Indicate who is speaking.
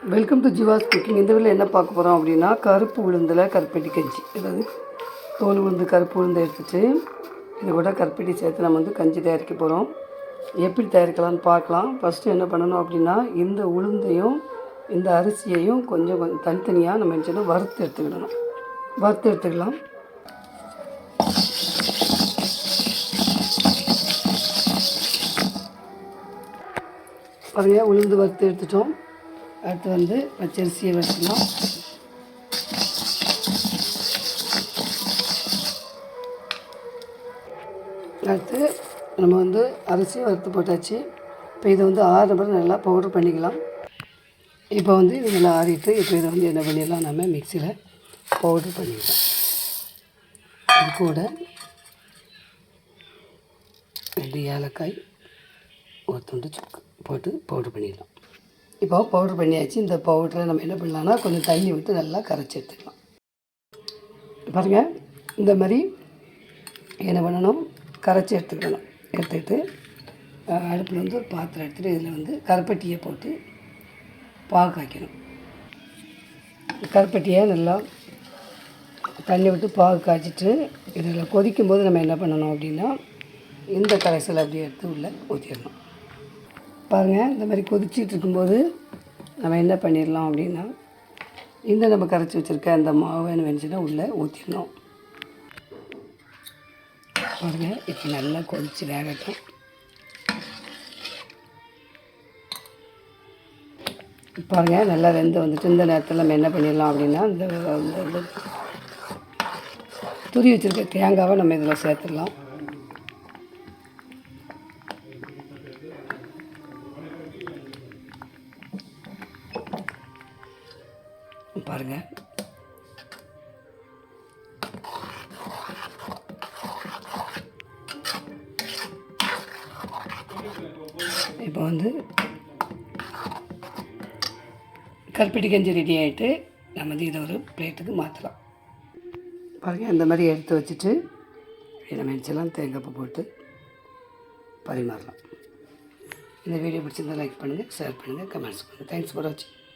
Speaker 1: Welcome to Jeeva's cooking. இந்த வீடியோவில் என்ன பார்க்க போகிறோம் அப்படின்னா, கருப்பு உளுந்தில் கருப்பட்டி கஞ்சி. அதாவது தோல் உளுந்து கருப்பு உளுந்தை எடுத்துட்டு இது கூட கருப்பட்டி சேர்த்து நம்ம கஞ்சி தயாரிக்க போகிறோம். எப்படி தயாரிக்கலாம்னு பார்க்கலாம். ஃபஸ்ட்டு என்ன பண்ணணும் அப்படின்னா, இந்த உளுந்தையும் இந்த அரிசியையும் கொஞ்சம் தனித்தனியாக நம்ம என்ன செய்யணும், வறுத்து எடுத்துக்கலாம். அதையே உளுந்து வறுத்து எடுத்துட்டோம். அடுத்து பச்சரிசியை வச்சுக்கலாம். அடுத்து நம்ம அரிசியை வறுத்து போட்டாச்சு. இப்போ இதை ஆறு நம்பர் நல்லா பவுடர் பண்ணிக்கலாம். இப்போ இது நல்லா ஆறிட்டு இப்போ இதை என்ன பண்ணிடலாம், நம்ம மிக்சியில் பவுடர் பண்ணிக்கலாம். இது கூட 2 ஏலக்காய், ஒரு துண்டு சுக்கு போட்டு பவுடர் பண்ணிடலாம். இப்போ பவுட்ரு பண்ணியாச்சு. இந்த பவுடரை நம்ம என்ன பண்ணலான்னா, கொஞ்சம் தண்ணி விட்டு நல்லா கரைச்சி எடுத்துக்கலாம். பாருங்கள், இந்த மாதிரி என்ன பண்ணணும், கரைச்சி எடுத்துக்கிட்டு அடுப்பில் ஒரு பாத்திரம் எடுத்துகிட்டு இதில் கருப்பட்டியை போட்டு பாகு காய்க்கணும். கருப்பட்டியை நல்லா தண்ணி விட்டு பாகு காய்ச்சிட்டு இதில் கொதிக்கும்போது நம்ம என்ன பண்ணணும் அப்படின்னா, இந்த கரைசலை அப்படியே எடுத்து உள்ளே ஊற்றிடணும். பாருங்கள், இந்த மாதிரி கொதிச்சிட்டு இருக்கும்போது நம்ம என்ன பண்ணிடலாம் அப்படின்னா, நம்ம கரைச்சி வச்சுருக்க அந்த மாவை வெஞ்சுன்னா உள்ளே ஊற்றிடணும். பாருங்கள், இப்போ நல்லா கொதித்து வேகட்டும். பாருங்கள், நல்லா வெந்து இந்த நேரத்தில் நம்ம என்ன பண்ணிடலாம் அப்படின்னா, இந்த துரி வச்சுருக்க தேங்காவை நம்ம இதில் சேர்த்துடலாம். பாருங்கள், இப்போ கருப்பட்டி கஞ்சி ரெடி ஆகிட்டு நம்ம இதை ஒரு பிளேட்டுக்கு மாற்றலாம். பாருங்கள், இந்த மாதிரி எடுத்து வச்சுட்டு நம்ம நினச்சலாம் தேங்காய் பூ போட்டு பரிமாறலாம். இந்த வீடியோ பிடிச்சிருந்தால் லைக் பண்ணுங்கள், ஷேர் பண்ணுங்கள், கமெண்ட்ஸ் பண்ணுங்கள். தேங்க்ஸ் ஃபார் வாட்சிங்.